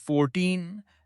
14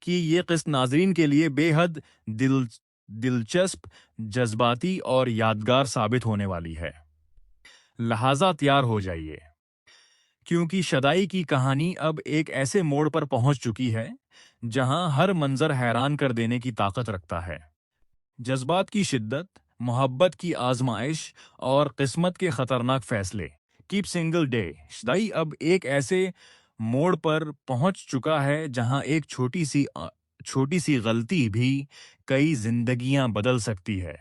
کہ یہ قسط ناظرین کے لیے بے حد دلچسپ، جذباتی اور یادگار ثابت ہونے والی ہے، لہٰذا تیار ہو جائیے، کیونکہ شدائی کی کہانی اب ایک ایسے موڑ پر پہنچ چکی ہے جہاں ہر منظر حیران کر دینے کی طاقت رکھتا ہے۔ جذبات کی شدت، محبت کی آزمائش اور قسمت کے خطرناک فیصلے۔ کیپ سنگل ڈے، شدائی اب ایک ایسے موڑ پر پہنچ چکا ہے جہاں ایک چھوٹی سی غلطی بھی کئی زندگیاں بدل سکتی ہے۔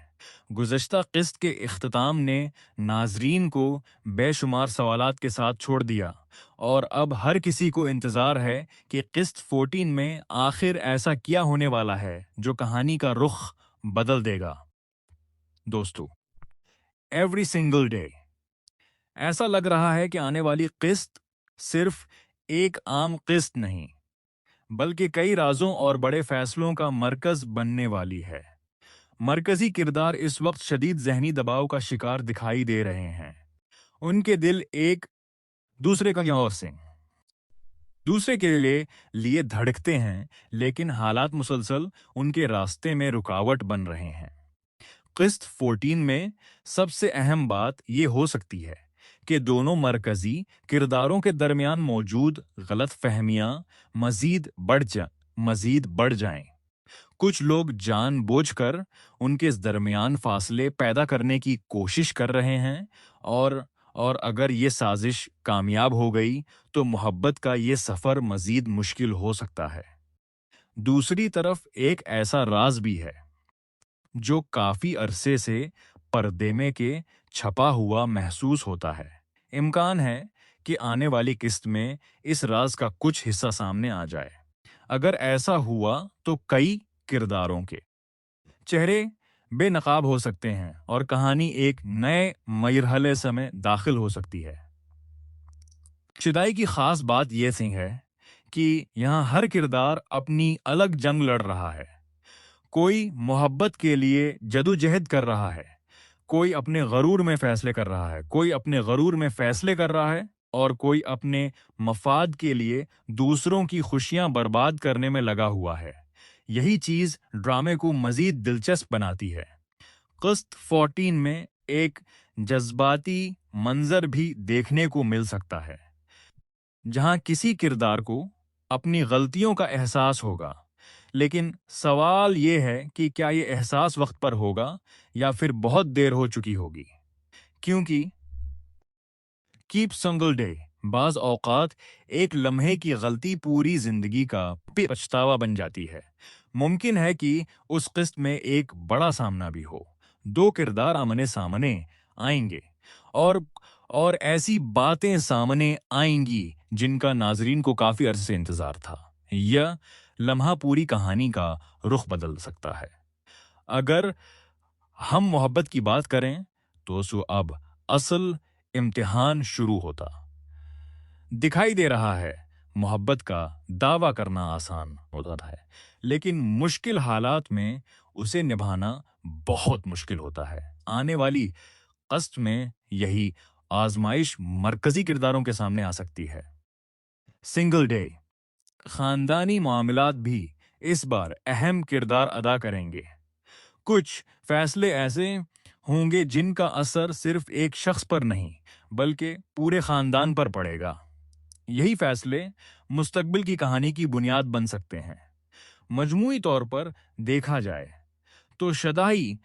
گزشتہ قسط کے اختتام نے ناظرین کو بے شمار سوالات کے ساتھ چھوڑ دیا، اور اب ہر کسی کو انتظار ہے کہ قسط 14 میں آخر ایسا کیا ہونے والا ہے جو کہانی کا رخ بدل دے گا۔ دوستو، ایوری سنگل ڈے، ایسا لگ رہا ہے کہ آنے والی قسط صرف ایک عام قسط نہیں، بلکہ کئی رازوں اور بڑے فیصلوں کا مرکز بننے والی ہے۔ مرکزی کردار اس وقت شدید ذہنی دباؤ کا شکار دکھائی دے رہے ہیں۔ ان کے دل ایک دوسرے کے لیے دھڑکتے ہیں، لیکن حالات مسلسل ان کے راستے میں رکاوٹ بن رہے ہیں۔ قسط 14 میں سب سے اہم بات یہ ہو سکتی ہے کہ دونوں مرکزی کرداروں کے درمیان موجود غلط فہمیاں مزید بڑھ جائیں۔ کچھ لوگ جان بوجھ کر ان کے درمیان فاصلے پیدا کرنے کی کوشش کر رہے ہیں، اور اگر یہ سازش کامیاب ہو گئی تو محبت کا یہ سفر مزید مشکل ہو سکتا ہے۔ دوسری طرف ایک ایسا راز بھی ہے جو کافی عرصے سے پردے میں کے چھپا ہوا محسوس ہوتا ہے۔ امکان ہے کہ آنے والی قسط میں اس راز کا کچھ حصہ سامنے آ جائے۔ اگر ایسا ہوا تو کئی کرداروں کے چہرے بے نقاب ہو سکتے ہیں اور کہانی ایک نئے مرحلے میں داخل ہو سکتی ہے۔ شدائی کی خاص بات یہ ہے کہ یہاں ہر کردار اپنی الگ جنگ لڑ رہا ہے۔ کوئی محبت کے لیے جدوجہد کر رہا ہے، کوئی اپنے غرور میں فیصلے کر رہا ہے، اور کوئی اپنے مفاد کے لیے دوسروں کی خوشیاں برباد کرنے میں لگا ہوا ہے۔ یہی چیز ڈرامے کو مزید دلچسپ بناتی ہے۔ قسط 14 میں ایک جذباتی منظر بھی دیکھنے کو مل سکتا ہے، جہاں کسی کردار کو اپنی غلطیوں کا احساس ہوگا، لیکن سوال یہ ہے کہ کیا یہ احساس وقت پر ہوگا یا پھر بہت دیر ہو چکی ہوگی، کیونکہ کیپ سنگل ڈے بعض اوقات ایک لمحے کی غلطی پوری زندگی کا پچھتاوا بن جاتی ہے۔ ممکن ہے کہ اس قسط میں ایک بڑا سامنا بھی ہو، دو کردار آمنے سامنے آئیں گے، اور ایسی باتیں سامنے آئیں گی جن کا ناظرین کو کافی عرصے سے انتظار تھا۔ یہ لمحہ پوری کہانی کا رخ بدل سکتا ہے۔ اگر ہم محبت کی بات کریں تو اب اصل امتحان شروع ہوتا دکھائی دے رہا ہے۔ محبت کا دعویٰ کرنا آسان ہوتا ہے، لیکن مشکل حالات میں اسے نبھانا بہت مشکل ہوتا ہے۔ آنے والی قسط میں یہی آزمائش مرکزی کرداروں کے سامنے آ سکتی ہے۔ سنگل ڈے، خاندانی معاملات بھی اس بار اہم کردار ادا کریں گے۔ کچھ فیصلے ایسے ہوں گے جن کا اثر صرف ایک شخص پر نہیں بلکہ پورے خاندان پر پڑے گا۔ یہی فیصلے مستقبل کی کہانی کی بنیاد بن سکتے ہیں۔ مجموعی طور پر دیکھا جائے تو شدائی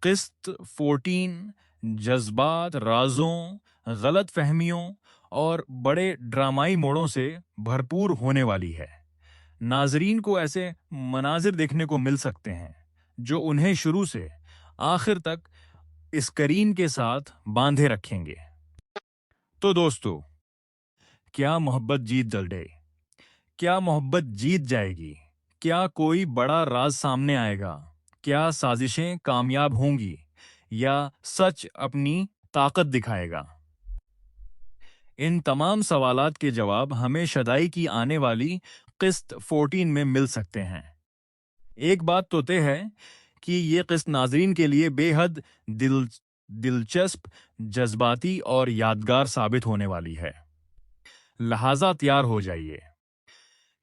قسط 14 جذبات، رازوں، غلط فہمیوں اور بڑے ڈرامائی موڑوں سے بھرپور ہونے والی ہے۔ ناظرین کو ایسے مناظر دیکھنے کو مل سکتے ہیں جو انہیں شروع سے آخر تک اسکرین کے ساتھ باندھے رکھیں گے۔ تو دوستو، کیا محبت جیت جائے گی؟ کیا کوئی بڑا راز سامنے آئے گا؟ کیا سازشیں کامیاب ہوں گی یا سچ اپنی طاقت دکھائے گا؟ ان تمام سوالات کے جواب ہمیں شدائی کی آنے والی قسط 14 میں مل سکتے ہیں۔ ایک بات تو طے ہے کہ یہ قسط ناظرین کے لیے بے حد دلچسپ، جذباتی اور یادگار ثابت ہونے والی ہے، لہٰذا تیار ہو جائیے،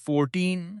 14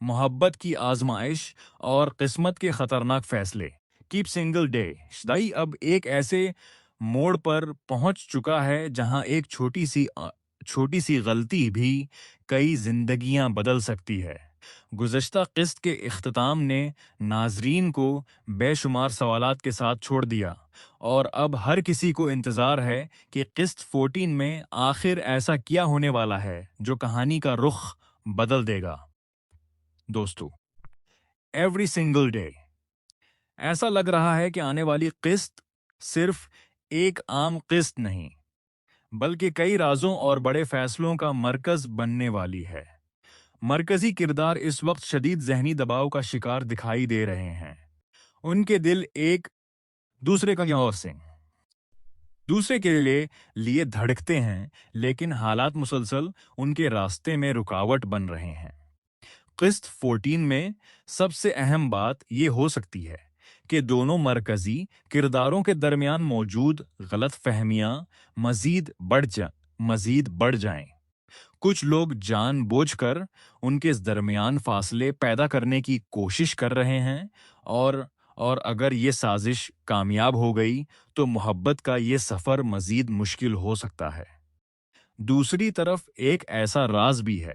محبت کی آزمائش اور قسمت کے خطرناک فیصلے کیپ سنگل ڈے شدائی اب ایک ایسے موڑ پر پہنچ چکا ہے جہاں ایک چھوٹی سی غلطی بھی کئی زندگیاں بدل سکتی ہے۔ گزشتہ قسط کے اختتام نے ناظرین کو بے شمار سوالات کے ساتھ چھوڑ دیا، اور اب ہر کسی کو انتظار ہے کہ قسط 14 میں آخر ایسا کیا ہونے والا ہے جو کہانی کا رخ بدل دے گا۔ دوستو، ایوری سنگل ڈے ایسا لگ رہا ہے کہ آنے والی قسط صرف ایک عام قسط نہیں، بلکہ کئی رازوں اور بڑے فیصلوں کا مرکز بننے والی ہے۔ مرکزی کردار اس وقت شدید ذہنی دباؤ کا شکار دکھائی دے رہے ہیں۔ ان کے دل ایک دوسرے کے لیے دھڑکتے ہیں، لیکن حالات مسلسل ان کے راستے میں رکاوٹ بن رہے ہیں۔ قسط 14 میں سب سے اہم بات یہ ہو سکتی ہے کہ دونوں مرکزی کرداروں کے درمیان موجود غلط فہمیاں مزید بڑھ جائیں۔ کچھ لوگ جان بوجھ کر ان کے درمیان فاصلے پیدا کرنے کی کوشش کر رہے ہیں، اور اگر یہ سازش کامیاب ہو گئی تو محبت کا یہ سفر مزید مشکل ہو سکتا ہے۔ دوسری طرف ایک ایسا راز بھی ہے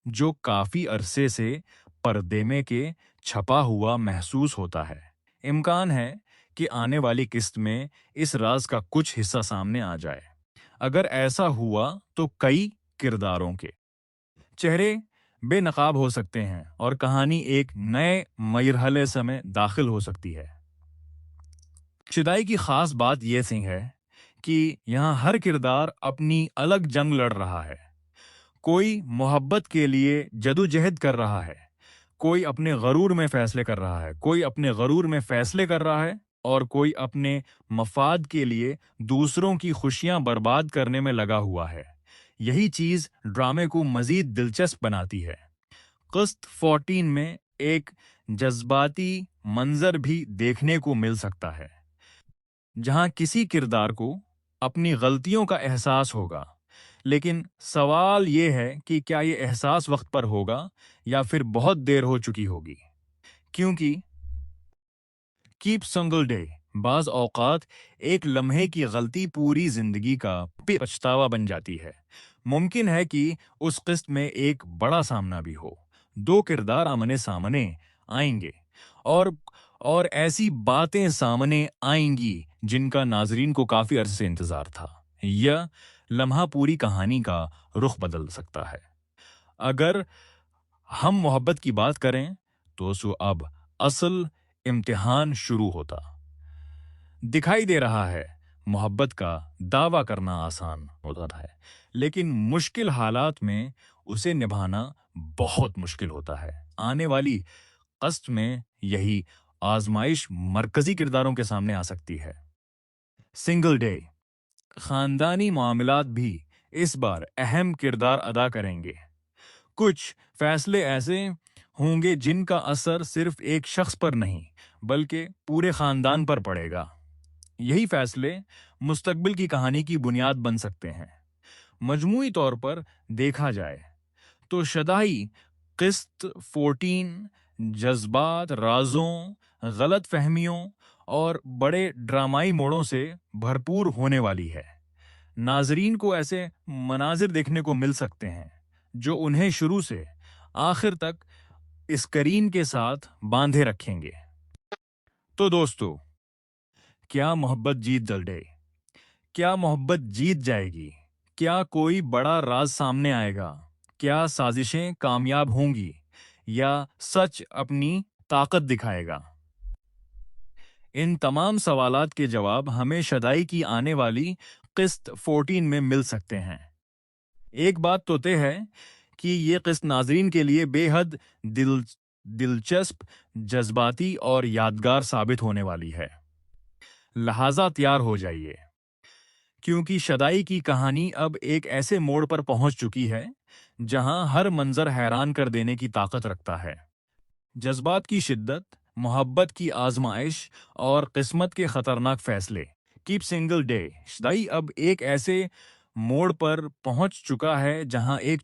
جو کافی عرصے سے پردے میں کے چھپا ہوا محسوس ہوتا ہے۔ امکان ہے کہ آنے والی قسط میں اس راز کا کچھ حصہ سامنے آ جائے۔ اگر ایسا ہوا تو کئی کرداروں کے چہرے بے نقاب ہو سکتے ہیں اور کہانی ایک نئے مرحلے میں داخل ہو سکتی ہے۔ شدائی کی خاص بات یہ ہے کہ یہاں ہر کردار اپنی الگ جنگ لڑ رہا ہے۔ کوئی محبت کے لیے جدوجہد کر رہا ہے، کوئی اپنے غرور میں فیصلے کر رہا ہے اور کوئی اپنے مفاد کے لیے دوسروں کی خوشیاں برباد کرنے میں لگا ہوا ہے۔ یہی چیز ڈرامے کو مزید دلچسپ بناتی ہے۔ قسط 14 میں ایک جذباتی منظر بھی دیکھنے کو مل سکتا ہے، جہاں کسی کردار کو اپنی غلطیوں کا احساس ہوگا، لیکن سوال یہ ہے کہ کیا یہ احساس وقت پر ہوگا یا پھر بہت دیر ہو چکی ہوگی، کیونکہ کیپ سنگل ڈے بعض اوقات ایک لمحے کی غلطی پوری زندگی کا پچھتاوا بن جاتی ہے۔ ممکن ہے کہ اس قسط میں ایک بڑا سامنا بھی ہو، دو کردار آمنے سامنے آئیں گے اور ایسی باتیں سامنے آئیں گی جن کا ناظرین کو کافی عرصے سے انتظار تھا۔ یہ لمحہ پوری کہانی کا رخ بدل سکتا ہے۔ اگر ہم محبت کی بات کریں تو اب اصل امتحان شروع ہوتا دکھائی دے رہا ہے۔ محبت کا دعویٰ کرنا آسان ہوتا ہے، لیکن مشکل حالات میں اسے نبھانا بہت مشکل ہوتا ہے۔ آنے والی قسط میں یہی آزمائش مرکزی کرداروں کے سامنے آ سکتی ہے۔ سنگل ڈے خاندانی معاملات بھی اس بار اہم کردار ادا کریں گے۔ کچھ فیصلے ایسے ہوں گے جن کا اثر صرف ایک شخص پر نہیں بلکہ پورے خاندان پر پڑے گا۔ یہی فیصلے مستقبل کی کہانی کی بنیاد بن سکتے ہیں۔ مجموعی طور پر دیکھا جائے تو شدائی قسط 14 جذبات، رازوں، غلط فہمیوں اور بڑے ڈرامائی موڑوں سے بھرپور ہونے والی ہے۔ ناظرین کو ایسے مناظر دیکھنے کو مل سکتے ہیں جو انہیں شروع سے آخر تک اسکرین کے ساتھ باندھے رکھیں گے۔ تو دوستو، کیا محبت جیت جائے گی؟ کیا کوئی بڑا راز سامنے آئے گا؟ کیا سازشیں کامیاب ہوں گی یا سچ اپنی طاقت دکھائے گا؟ ان تمام سوالات کے جواب ہمیں شدائی کی آنے والی قسط 14 میں مل سکتے ہیں۔ ایک بات تو طے ہے کہ یہ قسط ناظرین کے لیے بے حد دلچسپ، جذباتی اور یادگار ثابت ہونے والی ہے۔ لہٰذا تیار ہو جائیے، کیونکہ شدائی کی کہانی اب ایک ایسے موڑ پر پہنچ چکی ہے جہاں ہر منظر حیران کر دینے کی طاقت رکھتا ہے۔ جذبات کی شدت، محبت کی آزمائش اور قسمت کے خطرناک فیصلے۔ کیپ سنگل ڈے شدائی اب ایک ایسے موڑ پر پہنچ چکا ہے جہاں ایک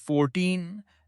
14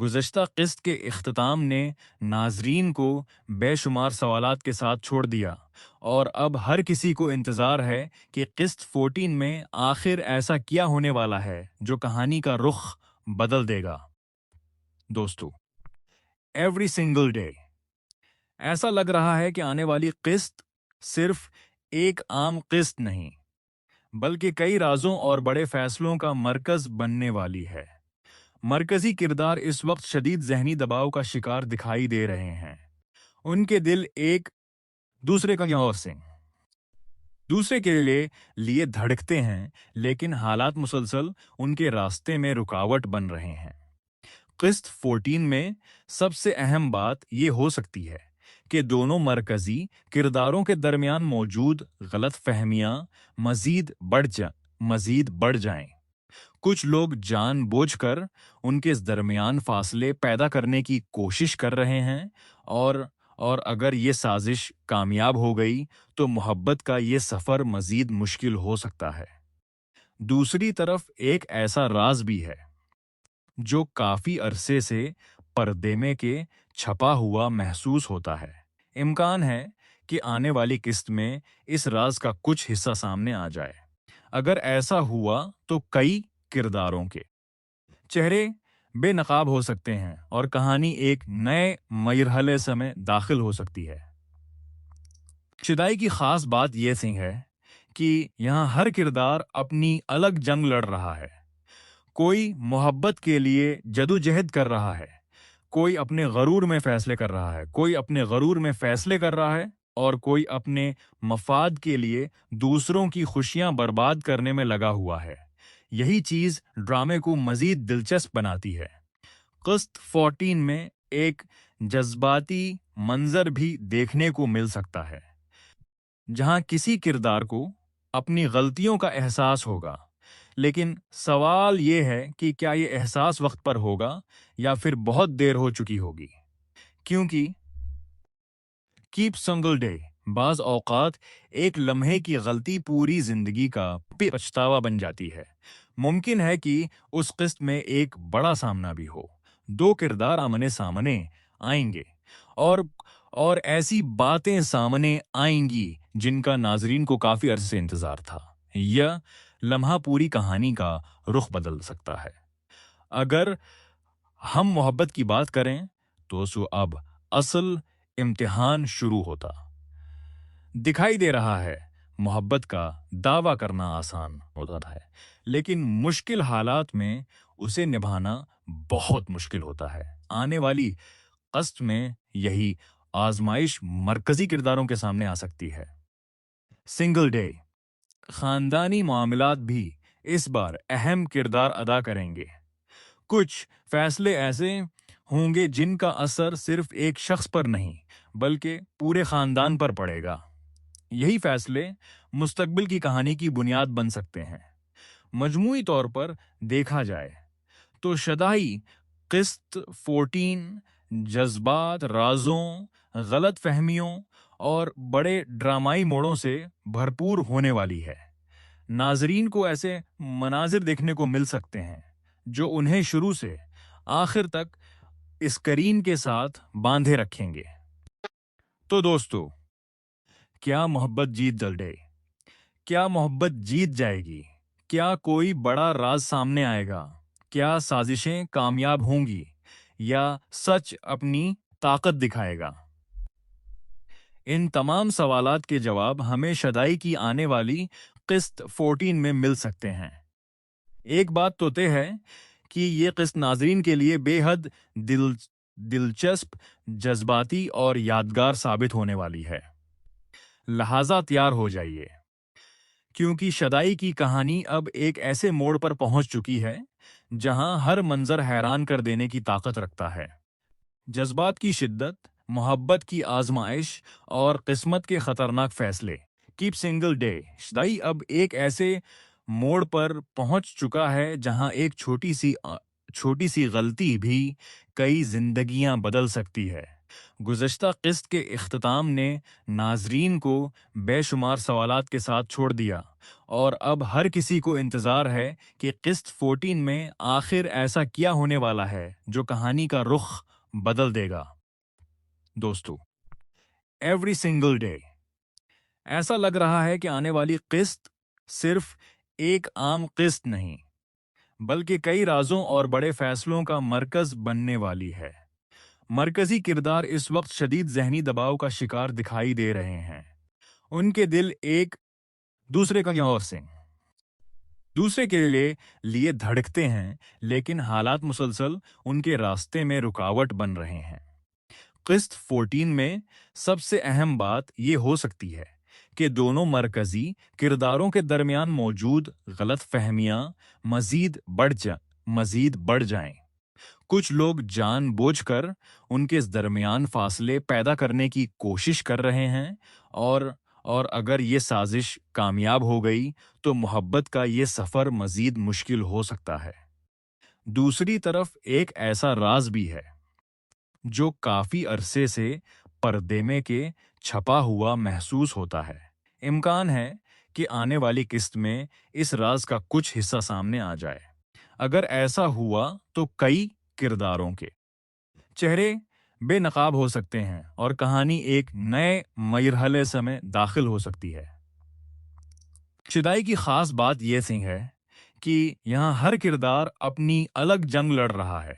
گزشتہ قسط کے اختتام نے ناظرین کو بے شمار سوالات کے ساتھ چھوڑ دیا اور اب ہر کسی کو انتظار ہے کہ قسط 14 میں آخر ایسا کیا ہونے والا ہے جو کہانی کا رخ بدل دے گا۔ دوستو، ایوری سنگل ڈے ایسا لگ رہا ہے کہ آنے والی قسط صرف ایک عام قسط نہیں بلکہ کئی رازوں اور بڑے فیصلوں کا مرکز بننے والی ہے۔ مرکزی کردار اس وقت شدید ذہنی دباؤ کا شکار دکھائی دے رہے ہیں۔ ان کے دل ایک دوسرے کا دوسرے کے لیے دھڑکتے ہیں، لیکن حالات مسلسل ان کے راستے میں رکاوٹ بن رہے ہیں۔ قسط 14 میں سب سے اہم بات یہ ہو سکتی ہے کہ دونوں مرکزی کرداروں کے درمیان موجود غلط فہمیاں مزید بڑھ جائیں۔ کچھ لوگ جان بوجھ کر ان کے درمیان فاصلے پیدا کرنے کی کوشش کر رہے ہیں اور اگر یہ سازش کامیاب ہو گئی تو محبت کا یہ سفر مزید مشکل ہو سکتا ہے۔ دوسری طرف ایک ایسا راز بھی ہے جو کافی عرصے سے پردے میں کے چھپا ہوا محسوس ہوتا ہے۔ امکان ہے کہ آنے والی قسط میں اس راز کا کچھ حصہ سامنے آ جائے۔ اگر ایسا ہوا تو کئی کرداروں کے چہرے بے نقاب ہو سکتے ہیں اور کہانی ایک نئے مرحلے میں داخل ہو سکتی ہے۔ شدائی کی خاص بات یہ ہے کہ یہاں ہر کردار اپنی الگ جنگ لڑ رہا ہے۔ کوئی محبت کے لیے جدوجہد کر رہا ہے، کوئی اپنے غرور میں فیصلے کر رہا ہے اور کوئی اپنے مفاد کے لیے دوسروں کی خوشیاں برباد کرنے میں لگا ہوا ہے۔ یہی چیز ڈرامے کو مزید دلچسپ بناتی ہے۔ قسط 14 میں ایک جذباتی منظر بھی دیکھنے کو مل سکتا ہے، جہاں کسی کردار کو اپنی غلطیوں کا احساس ہوگا، لیکن سوال یہ ہے کہ کیا یہ احساس وقت پر ہوگا یا پھر بہت دیر ہو چکی ہوگی، کیونکہ کیپ سنگل ڈے بعض اوقات ایک لمحے کی غلطی پوری زندگی کا پچھتاوا بن جاتی ہے۔ ممکن ہے کہ اس قسط میں ایک بڑا سامنا بھی ہو، دو کردار آمنے سامنے آئیں گے اور ایسی باتیں سامنے آئیں گی جن کا ناظرین کو کافی عرصے سے انتظار تھا۔ یہ لمحہ پوری کہانی کا رخ بدل سکتا ہے۔ اگر ہم محبت کی بات کریں تو اب اصل امتحان شروع ہوتا دکھائی دے رہا ہے۔ محبت کا دعویٰ کرنا آسان ہوتا ہے، لیکن مشکل حالات میں اسے نبھانا بہت مشکل ہوتا ہے۔ آنے والی قسط میں یہی آزمائش مرکزی کرداروں کے سامنے آ سکتی ہے۔ سنگل ڈے خاندانی معاملات بھی اس بار اہم کردار ادا کریں گے۔ کچھ فیصلے ایسے ہوں گے جن کا اثر صرف ایک شخص پر نہیں بلکہ پورے خاندان پر پڑے گا۔ یہی فیصلے مستقبل کی کہانی کی بنیاد بن سکتے ہیں۔ مجموعی طور پر دیکھا جائے تو شدائی قسط 14 جذبات، رازوں، غلط فہمیوں اور بڑے ڈرامائی موڑوں سے بھرپور ہونے والی ہے۔ ناظرین کو ایسے مناظر دیکھنے کو مل سکتے ہیں جو انہیں شروع سے آخر تک اسکرین کے ساتھ باندھے رکھیں گے۔ تو دوستو، کیا محبت جیت جائے گی؟ کیا کوئی بڑا راز سامنے آئے گا؟ کیا سازشیں کامیاب ہوں گی یا سچ اپنی طاقت دکھائے گا؟ ان تمام سوالات کے جواب ہمیں شدائی کی آنے والی قسط 14 میں مل سکتے ہیں۔ ایک بات تو طے ہے کہ یہ قسط ناظرین کے لیے بے حد دلچسپ، جذباتی اور یادگار ثابت ہونے والی ہے۔ لہٰذا تیار ہو جائیے، کیونکہ شدائی کی کہانی اب ایک ایسے موڑ پر پہنچ چکی ہے جہاں ہر منظر حیران کر دینے کی طاقت رکھتا ہے۔ جذبات کی شدت، محبت کی آزمائش اور قسمت کے خطرناک فیصلے۔ کیپ سنگل ڈے شدائی اب ایک ایسے موڑ پر پہنچ چکا ہے جہاں ایک چھوٹی سی غلطی بھی کئی زندگیاں بدل سکتی ہے۔ گزشتہ قسط کے اختتام نے ناظرین کو بے شمار سوالات کے ساتھ چھوڑ دیا اور اب ہر کسی کو انتظار ہے کہ قسط 14 میں آخر ایسا کیا ہونے والا ہے جو کہانی کا رخ بدل دے گا۔ دوستو، ایوری سنگل ڈے ایسا لگ رہا ہے کہ آنے والی قسط صرف ایک عام قسط نہیں بلکہ کئی رازوں اور بڑے فیصلوں کا مرکز بننے والی ہے۔ مرکزی کردار اس وقت شدید ذہنی دباؤ کا شکار دکھائی دے رہے ہیں۔ ان کے دل ایک دوسرے کا اور سے دوسرے کے لیے دھڑکتے ہیں، لیکن حالات مسلسل ان کے راستے میں رکاوٹ بن رہے ہیں۔ قسط 14 میں سب سے اہم بات یہ ہو سکتی ہے کہ دونوں مرکزی کرداروں کے درمیان موجود غلط فہمیاں مزید بڑھ جائیں۔ کچھ لوگ جان بوجھ کر ان کے درمیان فاصلے پیدا کرنے کی کوشش کر رہے ہیں اور اگر یہ سازش کامیاب ہو گئی تو محبت کا یہ سفر مزید مشکل ہو سکتا ہے۔ دوسری طرف ایک ایسا راز بھی ہے جو کافی عرصے سے پردے میں کے چھپا ہوا محسوس ہوتا ہے۔ امکان ہے کہ آنے والی قسط میں اس راز کا کچھ حصہ سامنے آ جائے۔ اگر ایسا ہوا تو کئی کرداروں کے چہرے بے نقاب ہو سکتے ہیں اور کہانی ایک نئے مرحلے میں داخل ہو سکتی ہے۔ شدائی کی خاص بات یہ سی ہے کہ یہاں ہر کردار اپنی الگ جنگ لڑ رہا ہے۔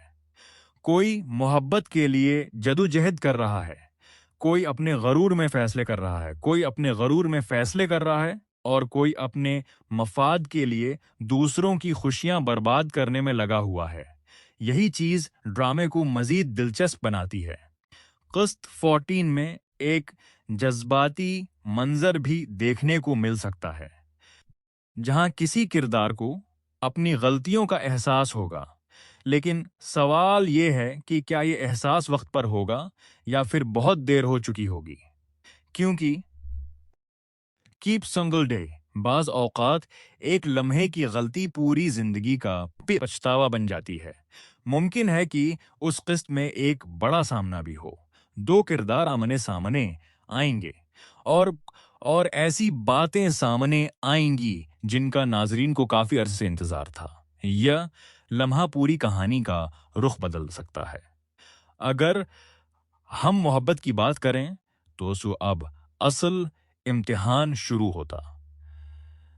کوئی محبت کے لیے جدوجہد کر رہا ہے، کوئی اپنے غرور میں فیصلے کر رہا ہے اور کوئی اپنے مفاد کے لیے دوسروں کی خوشیاں برباد کرنے میں لگا ہوا ہے۔ یہی چیز ڈرامے کو مزید دلچسپ بناتی ہے۔ قسط 14 میں ایک جذباتی منظر بھی دیکھنے کو مل سکتا ہے، جہاں کسی کردار کو اپنی غلطیوں کا احساس ہوگا، لیکن سوال یہ ہے کہ کیا یہ احساس وقت پر ہوگا یا پھر بہت دیر ہو چکی ہوگی، کیونکہ کیپ سنگل ڈے بعض اوقات ایک لمحے کی غلطی پوری زندگی کا پچھتاوا بن جاتی ہے۔ ممکن ہے کہ اس قسط میں ایک بڑا سامنا بھی ہو، دو کردار آمنے سامنے آئیں گے اور ایسی باتیں سامنے آئیں گی جن کا ناظرین کو کافی عرصے سے انتظار تھا۔ یہ لمحہ پوری کہانی کا رخ بدل سکتا ہے۔ اگر ہم محبت کی بات کریں تو اب اصل امتحان شروع ہوتا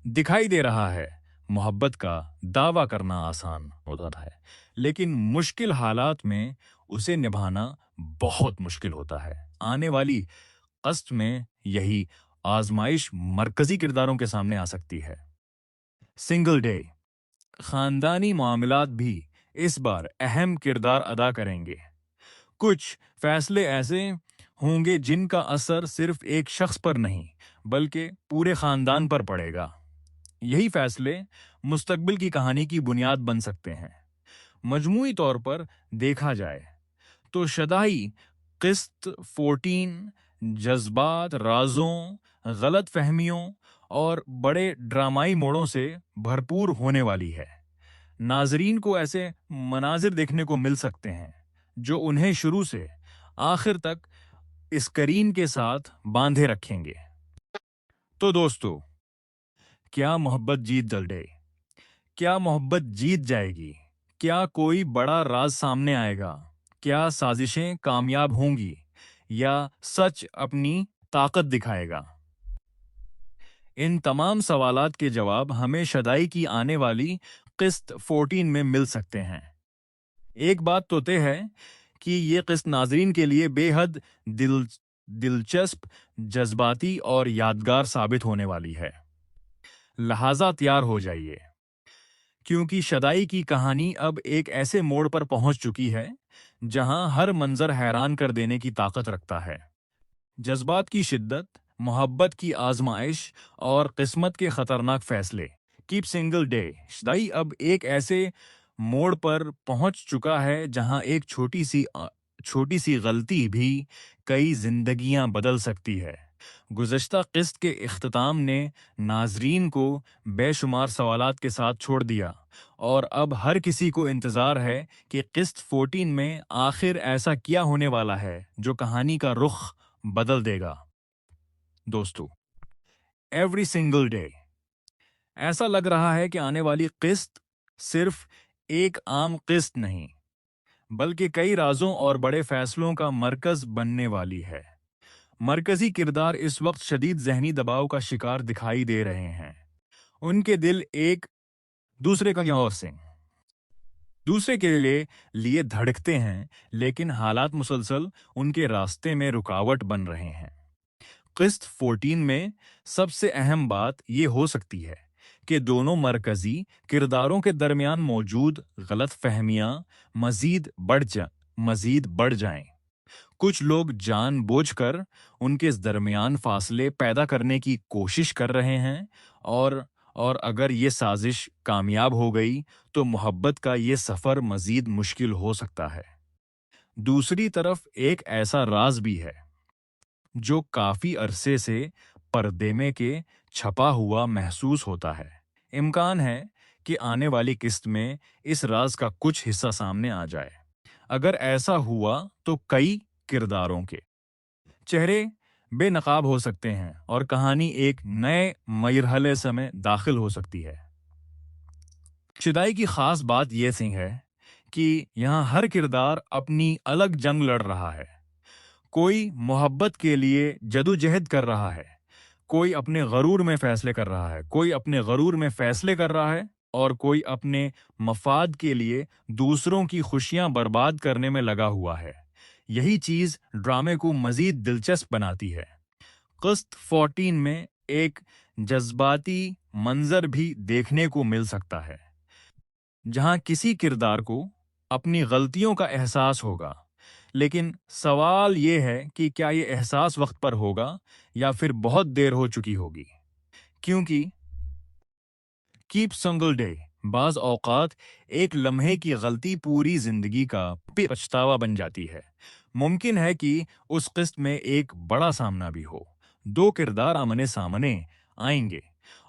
دکھائی دے رہا ہے۔ محبت کا دعویٰ کرنا آسان ہوتا ہے، لیکن مشکل حالات میں اسے نبھانا بہت مشکل ہوتا ہے۔ آنے والی قسط میں یہی آزمائش مرکزی کرداروں کے سامنے آ سکتی ہے۔ سنگل ڈے خاندانی معاملات بھی اس بار اہم کردار ادا کریں گے۔ کچھ فیصلے ایسے ہوں گے جن کا اثر صرف ایک شخص پر نہیں بلکہ پورے خاندان پر پڑے گا۔ یہی فیصلے مستقبل کی کہانی کی بنیاد بن سکتے ہیں۔ مجموعی طور پر دیکھا جائے تو شدائی قسط 14 جذبات، رازوں، غلط فہمیوں اور بڑے ڈرامائی موڑوں سے بھرپور ہونے والی ہے۔ ناظرین کو ایسے مناظر دیکھنے کو مل سکتے ہیں جو انہیں شروع سے آخر تک اسکرین کے ساتھ باندھے رکھیں گے۔ تو دوستو، کیا محبت جیت جائے گی؟ کیا کوئی بڑا راز سامنے آئے گا؟ کیا سازشیں کامیاب ہوں گی یا سچ اپنی طاقت دکھائے گا؟ ان تمام سوالات کے جواب ہمیں شدائی کی آنے والی قسط 14 میں مل سکتے ہیں۔ ایک بات تو طے ہے کہ یہ قسط ناظرین کے لیے بے حد دلچسپ، جذباتی اور یادگار ثابت ہونے والی ہے۔ لہٰذا تیار ہو جائیے، کیونکہ شدائی کی کہانی اب ایک ایسے موڑ پر پہنچ چکی ہے جہاں ہر منظر حیران کر دینے کی طاقت رکھتا ہے۔ جذبات کی شدت، محبت کی آزمائش اور قسمت کے خطرناک فیصلے۔ کیپ سنگل ڈے شدائی اب ایک ایسے موڑ پر پہنچ چکا ہے جہاں ایک چھوٹی سی غلطی بھی کئی زندگیاں بدل سکتی ہے۔ گزشتہ قسط کے اختتام نے ناظرین کو بے شمار سوالات کے ساتھ چھوڑ دیا اور اب ہر کسی کو انتظار ہے کہ قسط 14 میں آخر ایسا کیا ہونے والا ہے جو کہانی کا رخ بدل دے گا۔ دوستو، ایوری سنگل ڈے ایسا لگ رہا ہے کہ آنے والی قسط صرف ایک عام قسط نہیں بلکہ کئی رازوں اور بڑے فیصلوں کا مرکز بننے والی ہے۔ مرکزی کردار اس وقت شدید ذہنی دباؤ کا شکار دکھائی دے رہے ہیں۔ ان کے دل ایک دوسرے کے لیے دھڑکتے ہیں، لیکن حالات مسلسل ان کے راستے میں رکاوٹ بن رہے ہیں۔ قسط 14 میں سب سے اہم بات یہ ہو سکتی ہے کہ دونوں مرکزی کرداروں کے درمیان موجود غلط فہمیاں مزید بڑھ جائیں۔ کچھ لوگ جان بوجھ کر ان کے درمیان فاصلے پیدا کرنے کی کوشش کر رہے ہیں اور اگر یہ سازش کامیاب ہو گئی تو محبت کا یہ سفر مزید مشکل ہو سکتا ہے۔ دوسری طرف ایک ایسا راز بھی ہے جو کافی عرصے سے پردے میں کے چھپا ہوا محسوس ہوتا ہے۔ امکان ہے کہ آنے والی قسط میں اس راز کا کچھ حصہ سامنے آ جائے۔ اگر ایسا ہوا تو کئی کرداروں کے چہرے بے نقاب ہو سکتے ہیں اور کہانی ایک نئے مرحلے میں داخل ہو سکتی ہے۔ شدائی کی خاص بات یہ سی ہے کہ یہاں ہر کردار اپنی الگ جنگ لڑ رہا ہے۔ کوئی محبت کے لیے جدوجہد کر رہا ہے، کوئی اپنے غرور میں فیصلے کر رہا ہے اور کوئی اپنے مفاد کے لیے دوسروں کی خوشیاں برباد کرنے میں لگا ہوا ہے۔ یہی چیز ڈرامے کو مزید دلچسپ بناتی ہے۔ قسط 14 میں ایک جذباتی منظر بھی دیکھنے کو مل سکتا ہے، جہاں کسی کردار کو اپنی غلطیوں کا احساس ہوگا، لیکن سوال یہ ہے کہ کیا یہ احساس وقت پر ہوگا یا پھر بہت دیر ہو چکی ہوگی، کیونکہ کیپ سنگل ڈے بعض اوقات ایک لمحے کی غلطی پوری زندگی کا پچھتاوا بن جاتی ہے۔ ممکن ہے کہ اس قسط میں ایک بڑا سامنا بھی ہو، دو کردار آمنے سامنے آئیں گے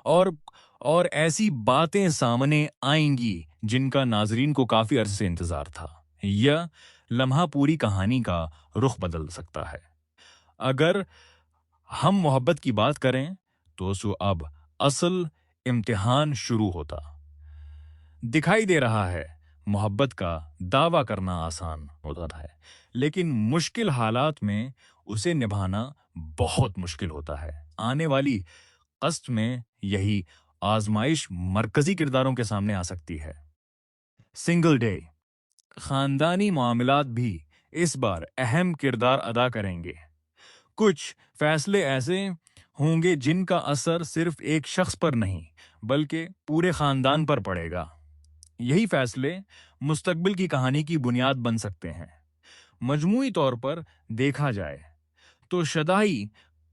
اور ایسی باتیں سامنے آئیں گی جن کا ناظرین کو کافی عرصے سے انتظار تھا۔ یہ لمحہ پوری کہانی کا رخ بدل سکتا ہے۔ اگر ہم محبت کی بات کریں تو اب اصل امتحان شروع ہوتا دکھائی دے رہا ہے۔ محبت کا دعویٰ کرنا آسان ہوتا ہے، لیکن مشکل حالات میں اسے نبھانا بہت مشکل ہوتا ہے۔ آنے والی قسط میں یہی آزمائش مرکزی کرداروں کے سامنے آ سکتی ہے۔ سنگل ڈے خاندانی معاملات بھی اس بار اہم کردار ادا کریں گے۔ کچھ فیصلے ایسے ہوں گے جن کا اثر صرف ایک شخص پر نہیں بلکہ پورے خاندان پر پڑے گا۔ یہی فیصلے مستقبل کی کہانی کی بنیاد بن سکتے ہیں۔ مجموعی طور پر دیکھا جائے تو شدائی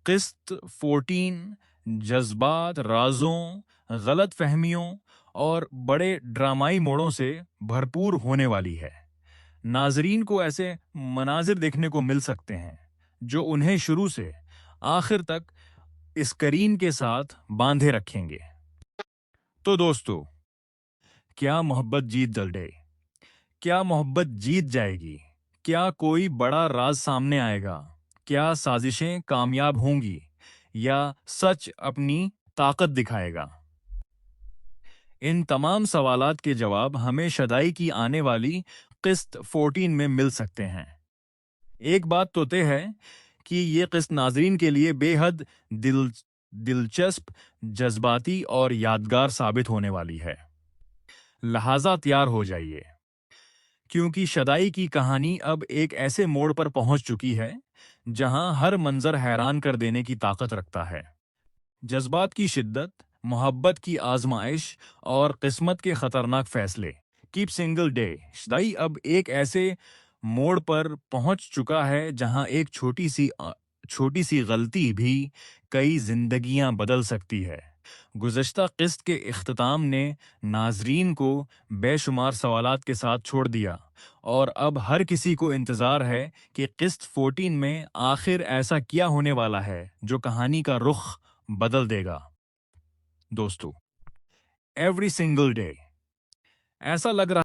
قسط 14 جذبات، رازوں، غلط فہمیوں اور بڑے ڈرامائی موڑوں سے بھرپور ہونے والی ہے۔ ناظرین کو ایسے مناظر دیکھنے کو مل سکتے ہیں جو انہیں شروع سے آخر تک اسکرین کے ساتھ باندھے رکھیں گے۔ تو دوستو، کیا محبت جیت جائے گی؟ کیا کوئی بڑا راز سامنے آئے گا؟ کیا سازشیں کامیاب ہوں گی یا سچ اپنی طاقت دکھائے گا؟ ان تمام سوالات کے جواب ہمیں شدائی کی آنے والی قسط 14 میں مل سکتے ہیں۔ ایک بات تو طے ہے کہ یہ قسط ناظرین کے لیے بے حد دلچسپ، جذباتی اور یادگار ثابت ہونے والی ہے۔ لہٰذا تیار ہو جائیے، کیونکہ شدائی کی کہانی اب ایک ایسے موڑ پر پہنچ چکی ہے جہاں ہر منظر حیران کر دینے کی طاقت رکھتا ہے۔ جذبات کی شدت، محبت کی آزمائش اور قسمت کے خطرناک فیصلے۔ کیپ سنگل ڈے شدائی اب ایک ایسے موڑ پر پہنچ چکا ہے جہاں ایک چھوٹی سی غلطی بھی کئی زندگیاں بدل سکتی ہے۔ گزشتہ قسط کے اختتام نے ناظرین کو بے شمار سوالات کے ساتھ چھوڑ دیا اور اب ہر کسی کو انتظار ہے کہ قسط 14 میں آخر ایسا کیا ہونے والا ہے جو کہانی کا رخ بدل دے گا۔ دوستو، ایوری سنگل ڈے ایسا لگ رہا